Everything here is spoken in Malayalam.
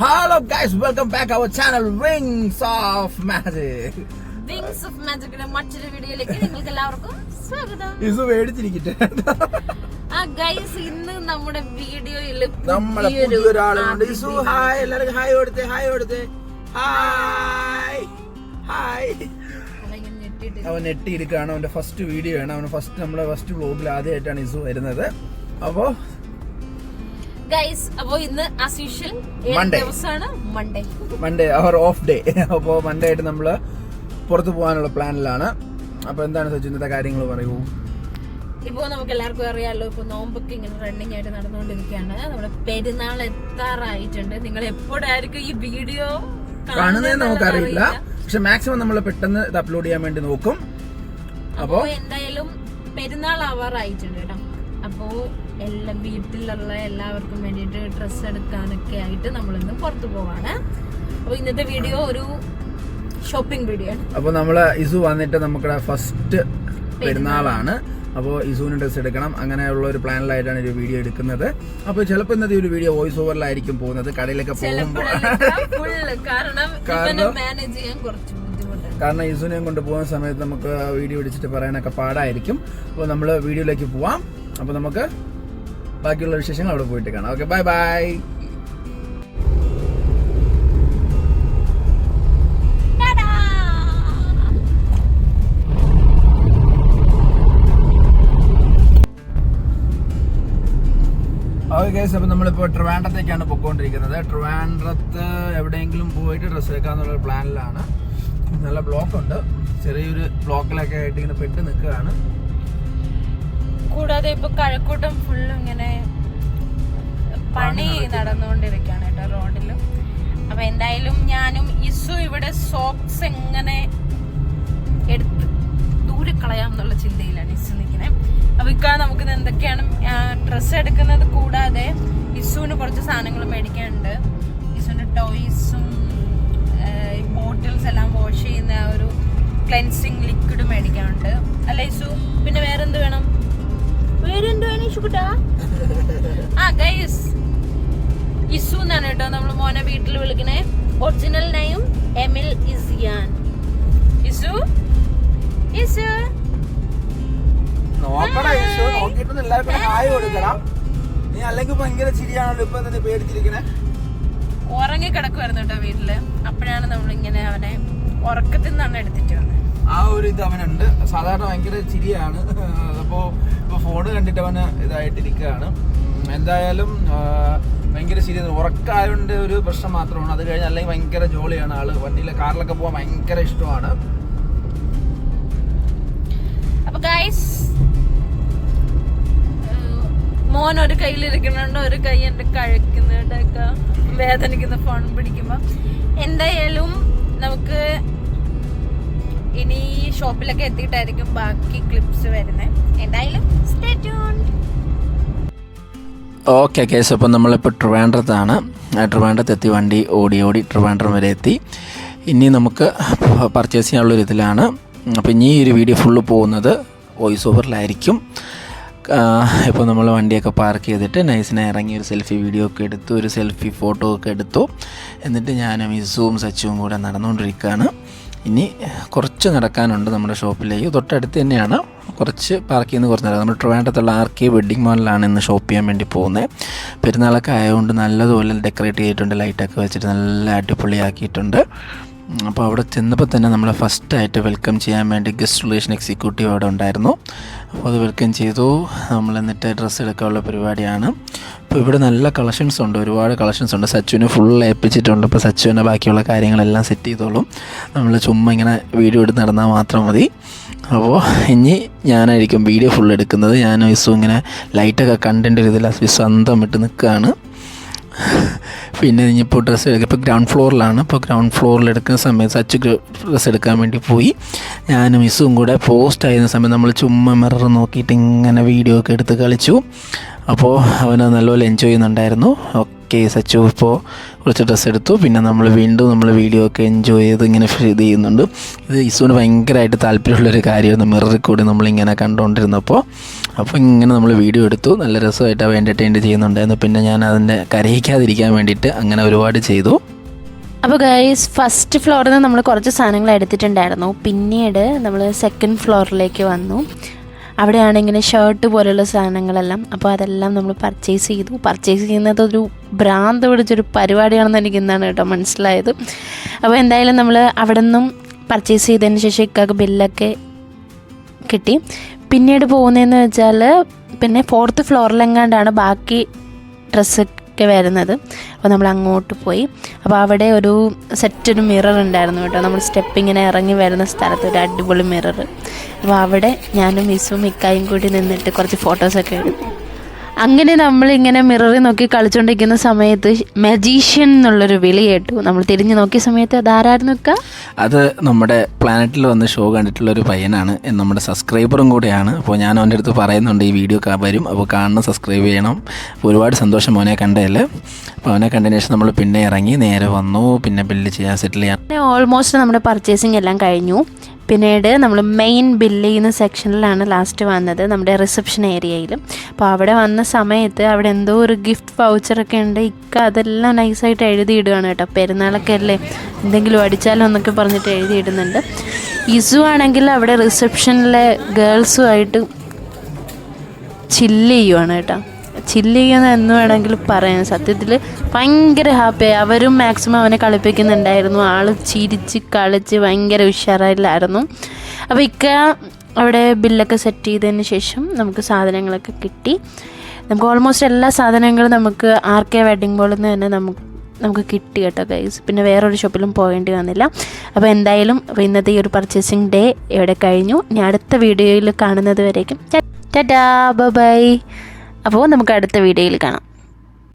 Hello guys, welcome back our channel Wings of Magic. Wings of Magic ന്റെ മറ്റൊരു വീഡിയോയിലേക്ക് നിങ്ങൾക്ക് എല്ലാവർക്കും സ്വാഗതം. ഇസു വേടിച്ചിരിക്കട്ടെ. ഗൈസ് ഇന്ന് നമ്മുടെ വീഡിയോയിൽ നമ്മുടെ പുതിയൊരാളുണ്ട്. ഇസു ഹായ്, എല്ലാവർക്കും ഹായ് കൊടുത്തേ, ഹായ് കൊടുത്തേ, ഹായ് ഹായ്. അവൻ നെട്ടിയിരിക്കുകയാണ്. അവന്റെ ഫസ്റ്റ് വീഡിയോ ആണ്. അവന് നമ്മളെ ഫസ്റ്റ് വ്ലോഗിൽ ആദ്യമായിട്ടാണ് ഇസു വരുന്നത്. അപ്പോ ഗൈസ് ഇന്ന് ആസ് യൂഷ്വൽ ദിവസമാണ് മൺഡേ അവർ ഓഫ് ഡേ. അപ്പോൾ മൺഡേ ആയിട്ട് നമ്മള് പുറത്തു പോകാനുള്ള പ്ലാനിലാണ്. അപ്പൊ എന്താണ് സച്ചു ഇന്നത്തെ കാര്യങ്ങൾ പറയൂ. ഇപ്പൊ നമുക്ക് എല്ലാവർക്കും അറിയാലോ, ഇപ്പൊ നോമ്പൊക്കെ ഇങ്ങനെ റണ്ണിങ് ആയിട്ട് നടന്നുകൊണ്ടിരിക്കുകയാണ്. നമ്മുടെ പെരുന്നാൾ എത്താറായിട്ടുണ്ട്. നിങ്ങൾ എപ്പോഴായിരിക്കും ഈ വീഡിയോ കാണുന്നതെന്ന് നമുക്കറിയില്ല, പക്ഷെ മാക്സിമം നമ്മൾ പെട്ടെന്ന് ഇത് അപ്ലോഡ് ചെയ്യാൻ വേണ്ടി നോക്കും. അപ്പോ എന്തായാലും പെരുന്നാൾ ആവാറായിട്ടുണ്ട് കേട്ടോ. അപ്പോ വീട്ടിലുള്ള എല്ലാവർക്കും വേണ്ടിയിട്ട് ഡ്രസ്സ് എടുക്കാനൊക്കെ ആയിട്ട് നമ്മളിന്ന് പുറത്തു പോവാണ്. അപ്പൊ ഇന്നത്തെ വീഡിയോ ഒരു ഷോപ്പിംഗ് വീഡിയോ ആണ്. അപ്പൊ നമ്മള് ഇസു വന്നിട്ട് നമ്മുടെ ഫസ്റ്റ് പെരുന്നാളാണ്. അപ്പോൾ ഇസുവിന് ഡ്രസ്സ് എടുക്കണം. അങ്ങനെയുള്ള ഒരു പ്ലാനിലായിട്ടാണ് ഒരു വീഡിയോ എടുക്കുന്നത്. അപ്പോൾ ചിലപ്പോൾ ഇന്നത്തെ ഒരു വീഡിയോ വോയിസ് ഓവറിലായിരിക്കും പോകുന്നത്, കടയിലൊക്കെ പോകുമ്പോൾ. കാരണം ഇസുവിനെയും കൊണ്ട് പോകുന്ന സമയത്ത് നമുക്ക് വീഡിയോ എടുത്തിട്ട് പറയാനൊക്കെ പാടായിരിക്കും. അപ്പോൾ നമ്മൾ വീഡിയോയിലേക്ക് പോവാം. അപ്പോൾ നമുക്ക് ബാക്കിയുള്ള വിശേഷങ്ങൾ അവിടെ പോയിട്ട് കാണാം. Okay, bye bye. Okay guys, അപ്പോൾ നമ്മളിപ്പോൾ ട്രിവാൻഡ്രത്തേക്കാണ് പോയിക്കൊണ്ടിരിക്കുന്നത്. ട്രിവാൻഡ്രത്ത് എവിടെയെങ്കിലും പോയിട്ട് ഡ്രസ്സ് എടുക്കാന്നുള്ള പ്ലാനിലാണ്. നല്ല ബ്ലോക്ക് ഉണ്ട്. ചെറിയൊരു ബ്ലോക്കിലൊക്കെ ആയിട്ട് ഇങ്ങനെ പെട്ട് നിൽക്കുകയാണ്. കൂടാതെ ഇപ്പൊ കഴക്കൂട്ടം ഫുള്ള് ഇങ്ങനെ പണി നടന്നുകൊണ്ടിരിക്കുകയാണ് കേട്ടോ റോഡില്. അപ്പൊ എന്തായാലും ഞാനും ഇസു ഇവിടെ സോക്സ് എങ്ങനെ എടുത്ത് ദൂരെ കളയാമെന്നുള്ള ചിന്തയിലാണ് ഇസു നിൽക്കുന്നത്. അപ്പൊ നമുക്ക് എന്തൊക്കെയാണ് ഡ്രസ്സ് എടുക്കുന്നത് കൂടാതെ ഇസുവിന് കുറച്ച് സാധനങ്ങൾ മേടിക്കാനുണ്ട്. ഇസുവിന്റെ ടോയ്സും ബോട്ടിൽസ് എല്ലാം വാഷ് ചെയ്യുന്ന ഒരു ക്ലെൻസിങ് ലിക്വിഡ് മേടിക്കാനുണ്ട്. അല്ല ഇസു, പിന്നെ വേറെന്ത് വേണം? ഇസു എന്നാണ് കേട്ടോ നമ്മള് മോനെ വീട്ടിൽ വിളിക്കണേ. ഒറിജിനൽ നെയിം എമിൽ ഇസിയാൻ. ഇസു ഇസു ഉറങ്ങി കിടക്കുവായിരുന്നു കേട്ടോ വീട്ടില്. അപ്പോഴാണ് നമ്മളിങ്ങനെ അവനെ ഉറക്കത്തിൽ നിന്നാണ് എടുത്തിട്ട് വന്നത്. ആ ഒരു ഇത് അവനുണ്ട്. സാധാരണ ഭയങ്കര ചിരിയാണ്. അപ്പോൾ ഇപ്പോൾ ഫോണ് കണ്ടിട്ട് അവന് ഇതായിട്ടിരിക്കുകയാണ്. എന്തായാലും ഭയങ്കര ചിരി. ഉറക്കമായതുകൊണ്ട് ഒരു പ്രശ്നം മാത്രമാണ്. അത് കഴിഞ്ഞാൽ അല്ലെങ്കിൽ ഭയങ്കര ജോളിയാണ് ആള്. വണ്ടിയിലെ കാറിലൊക്കെ പോകാൻ ഭയങ്കര ഇഷ്ടമാണ്. അപ്പൊ ഗൈസ്, മോൻ ഒരു കയ്യിലിരിക്കുന്നുണ്ട്, ഒരു കൈ എന്റെ കഴിക്കുന്നുണ്ടൊക്കെ വേദനിക്കുന്ന ഫോൺ പിടിക്കുമ്പോ. എന്തായാലും നമുക്ക് ഇനി ഷോപ്പിലൊക്കെ എത്തിയിട്ടായിരിക്കും ബാക്കി ക്ലിപ്സ് വരുന്നത്. എന്തായാലും സ്റ്റേ ട്യൂൺഡ്. ഓക്കെ കേസ്, അപ്പോൾ നമ്മളിപ്പോൾ ട്രിവാൻഡ്രത്താണ്. ട്രിവാൻഡ്രത്ത് എത്തി. വണ്ടി ഓടി ട്രിവാൻഡ്രം വരെ എത്തി. ഇനി നമുക്ക് പർച്ചേസ് ചെയ്യാനുള്ളൊരു ഇതിലാണ്. അപ്പോൾ ഇനി ഈ ഒരു വീഡിയോ ഫുള്ള് പോകുന്നത് വോയിസ് ഓവറിലായിരിക്കും. ഇപ്പോൾ നമ്മൾ വണ്ടിയൊക്കെ പാർക്ക് ചെയ്തിട്ട് നൈസിനെ ഇറങ്ങി ഒരു സെൽഫി വീഡിയോ ഒക്കെ എടുത്തു, ഒരു സെൽഫി ഫോട്ടോ ഒക്കെ എടുത്തു. എന്നിട്ട് ഞാനും ഇസുവും സച്ചുവും കൂടെ നടന്നുകൊണ്ടിരിക്കുകയാണ്. ഇനി കുറച്ച് നടക്കാനുണ്ട് നമ്മുടെ ഷോപ്പിലേക്ക്. തൊട്ടടുത്ത് തന്നെയാണ്. കുറച്ച് പാർക്ക് ചെയ്യുന്ന കുറച്ച് നടക്കാം. നമ്മൾ ട്രിവാൻഡ്രത്തുള്ള RK വെഡ്ഡിംഗ് മാളിലാണ് ഇന്ന് ഷോപ്പ് ചെയ്യാൻ വേണ്ടി പോകുന്നത്. പെരുന്നാളൊക്കെ ആയതുകൊണ്ട് നല്ലതുപോലെ ഡെക്കറേറ്റ് ചെയ്തിട്ടുണ്ട്. ലൈറ്റൊക്കെ വെച്ചിട്ട് നല്ല അടിപൊളിയാക്കിയിട്ടുണ്ട്. അപ്പോൾ അവിടെ ചെന്നപ്പോൾ തന്നെ നമ്മളെ ഫസ്റ്റായിട്ട് വെൽക്കം ചെയ്യാൻ വേണ്ടി ഗസ്റ്റ് റിലേഷൻ എക്സിക്യൂട്ടീവ് അവിടെ ഉണ്ടായിരുന്നു. അപ്പോൾ അത് വെൽക്കം ചെയ്തു. നമ്മൾ എന്നിട്ട് ഡ്രസ്സ് എടുക്കാനുള്ള പരിപാടിയാണ്. അപ്പോൾ ഇവിടെ നല്ല കളക്ഷൻസ് ഉണ്ട്, ഒരുപാട് കളക്ഷൻസ് ഉണ്ട്. സച്ചുവിന് ഫുൾ ഏൽപ്പിച്ചിട്ടുണ്ട്. ഇപ്പോൾ സച്ചുവിൻ്റെ ബാക്കിയുള്ള കാര്യങ്ങളെല്ലാം സെറ്റ് ചെയ്തോളും. നമ്മൾ ചുമ്മാ ഇങ്ങനെ വീഡിയോ എടുത്ത് നടന്നാൽ മാത്രം മതി. അപ്പോൾ ഇനി ഞാനായിരിക്കും വീഡിയോ ഫുൾ എടുക്കുന്നത്. ഞാൻ വിസു ഇങ്ങനെ ലൈറ്റൊക്കെ കണ്ടിൻ്റെ ഒരു ഇതിൽ സ്വന്തം ഇട്ട് നിൽക്കുകയാണ്. പിന്നെ ഇനിയിപ്പോൾ ഡ്രസ്സ് എടുക്കുക. ഇപ്പോൾ ഗ്രൗണ്ട് ഫ്ലോറിലാണ്. ഇപ്പോൾ ഗ്രൗണ്ട് ഫ്ലോറിൽ എടുക്കുന്ന സമയത്ത് സച്ച് ഡ്രസ്സ് എടുക്കാൻ വേണ്ടി പോയി. ഞാനും മിസ്സും കൂടെ പോസ്റ്റ് ആയിരുന്ന സമയത്ത് നമ്മൾ ചുമ്മാ മിറർ നോക്കിയിട്ട് ഇങ്ങനെ വീഡിയോ ഒക്കെ എടുത്ത് കളിച്ചു. അപ്പോൾ അവന് നല്ലപോലെ എൻജോയ് ചെയ്യുന്നുണ്ടായിരുന്നു. ഓക്കെ സച്ചു ഇപ്പോൾ കുറച്ച് ഡ്രസ്സ് എടുത്തു. പിന്നെ നമ്മൾ വീണ്ടും നമ്മൾ വീഡിയോ ഒക്കെ എൻജോയ് ചെയ്ത് ഇങ്ങനെ ഇത് ചെയ്യുന്നുണ്ട്. ഇത് ഇസുവിന് ഭയങ്കരമായിട്ട് താല്പര്യമുള്ളൊരു കാര്യമായിരുന്നു മിററിൽ കൂടി നമ്മളിങ്ങനെ കണ്ടുകൊണ്ടിരുന്നപ്പോൾ. അപ്പോൾ ഇങ്ങനെ നമ്മൾ വീഡിയോ എടുത്തു. നല്ല രസമായിട്ട് അവ എൻ്റർടൈൻഡ് ചെയ്യുന്നുണ്ടായിരുന്നു. പിന്നെ ഞാൻ അതിൻ്റെ കരയിക്കാതിരിക്കാൻ വേണ്ടിയിട്ട് അങ്ങനെ ഒരുപാട് ചെയ്തു. അപ്പോൾ ഗൈസ്, ഫസ്റ്റ് ഫ്ലോറിൽ നിന്ന് നമ്മൾ കുറച്ച് സാധനങ്ങൾ എടുത്തിട്ടുണ്ടായിരുന്നു. പിന്നീട് നമ്മൾ സെക്കൻഡ് ഫ്ലോറിലേക്ക് വന്നു. അവിടെയാണ് ഇങ്ങനെ ഷർട്ട് പോലെയുള്ള സാധനങ്ങളെല്ലാം. അപ്പോൾ അതെല്ലാം നമ്മൾ പർച്ചേസ് ചെയ്തു. പർച്ചേസ് ചെയ്യുന്നത് ഒരു ഭ്രാന്ത് പിടിച്ചൊരു പരിപാടിയാണെന്ന് എനിക്ക് ഇന്നാണ് കേട്ടോ മനസ്സിലായത്. അപ്പോൾ എന്തായാലും നമ്മൾ അവിടെ നിന്നും പർച്ചേസ് ചെയ്തതിന് ശേഷം ഇക്കാക്ക് ബില്ലൊക്കെ കിട്ടി. പിന്നീട് പോകുന്നതെന്ന് വെച്ചാൽ പിന്നെ 4th ഫ്ലോറിലെങ്ങാണ്ടാണ് ബാക്കി ഡ്രസ്സൊക്കെ വരുന്നത്. അപ്പോൾ നമ്മൾ അങ്ങോട്ട് പോയി. അപ്പോൾ അവിടെ ഒരു മിറർ ഉണ്ടായിരുന്നു കേട്ടോ. നമ്മൾ സ്റ്റെപ്പ് ഇങ്ങനെ ഇറങ്ങി വരുന്ന സ്ഥലത്ത് ഒരു അടിപൊളി മിറർ. അപ്പോൾ അവിടെ ഞാനും മിസ്സും ഇക്കായും കൂടി നിന്നിട്ട് കുറച്ച് ഫോട്ടോസൊക്കെ എടുത്തു. അങ്ങനെ നമ്മളിങ്ങനെ മിററിൽ നോക്കി കളിച്ചുകൊണ്ടിരിക്കുന്ന സമയത്ത് മജീഷ്യൻ എന്നുള്ളൊരു വിളി കേട്ടു. നമ്മൾ തിരിഞ്ഞ് നോക്കിയ സമയത്ത് അതാരായിരുന്നു നിൽക്കുക? അത് നമ്മുടെ പ്ലാനറ്റിൽ വന്ന് ഷോ കണ്ടിട്ടുള്ളൊരു പയ്യനാണ്, നമ്മുടെ സബ്സ്ക്രൈബറും കൂടെയാണ്. അപ്പോൾ ഞാൻ അവൻ്റെ അടുത്ത് പറയുന്നുണ്ട് ഈ വീഡിയോ വരും, അപ്പോൾ കാണണം, സബ്സ്ക്രൈബ് ചെയ്യണം. ഒരുപാട് സന്തോഷം മോനെ കണ്ടതിൽ. അപ്പോൾ അവനെ കണ്ടതിന് ശേഷം നമ്മൾ പിന്നെ ഇറങ്ങി നേരെ വന്നു. പിന്നെ ബില്ല് ചെയ്യാൻ സെറ്റിൽ ചെയ്യാൻ പിന്നെ ഓൾമോസ്റ്റ് നമ്മുടെ പർച്ചേസിങ് എല്ലാം കഴിഞ്ഞു. പിന്നീട് നമ്മൾ മെയിൻ ബില്ല് ചെയ്യുന്ന സെക്ഷനിലാണ് ലാസ്റ്റ് വന്നത്, നമ്മുടെ റിസപ്ഷൻ ഏരിയയിൽ. അപ്പോൾ അവിടെ വന്ന സമയത്ത് അവിടെ എന്തോ ഒരു ഗിഫ്റ്റ് വൗച്ചറൊക്കെ ഉണ്ട്. അതെല്ലാം നൈസായിട്ട് എഴുതിയിടുകയാണ് കേട്ടോ. പെരുന്നാളൊക്കെ അല്ലേ, എന്തെങ്കിലും അടിച്ചാലോ എന്നൊക്കെ പറഞ്ഞിട്ട് എഴുതിയിടുന്നുണ്ട്. ഇസു ആണെങ്കിൽ അവിടെ റിസപ്ഷനിലെ ഗേൾസുമായിട്ട് ചില്ല് ചെയ്യുവാണ് കേട്ടോ. ചില്ല് ചെയ്യുന്ന എന്ന് വേണമെങ്കിൽ പറയാം. സത്യത്തിൽ ഭയങ്കര ഹാപ്പിയായി. അവരും മാക്സിമം അവനെ കളിപ്പിക്കുന്നുണ്ടായിരുന്നു. ആൾ ചിരിച്ച് കളിച്ച് ഭയങ്കര ഉഷാറായില്ലായിരുന്നു. അപ്പോൾ അവിടെ ബില്ലൊക്കെ സെറ്റ് ചെയ്തതിന് ശേഷം നമുക്ക് സാധനങ്ങളൊക്കെ കിട്ടി. നമുക്ക് ഓൾമോസ്റ്റ് എല്ലാ സാധനങ്ങളും നമുക്ക് RK വെഡിങ് മോളിൽ നിന്ന് തന്നെ നമുക്ക് കിട്ടി കേട്ടോ ഗൈസ്. പിന്നെ വേറൊരു ഷോപ്പിലും പോകേണ്ടി വന്നില്ല. അപ്പോൾ എന്തായാലും ഇന്നത്തെ ഈ ഒരു പർച്ചേസിങ് ഡേ ഇവിടെ കഴിഞ്ഞു. ഇനി അടുത്ത വീഡിയോയിൽ കാണുന്നത് വരേക്കും ടാറ്റാ ബൈ. അപ്പോൾ നമുക്ക് അടുത്ത വീഡിയോയിൽ കാണാം.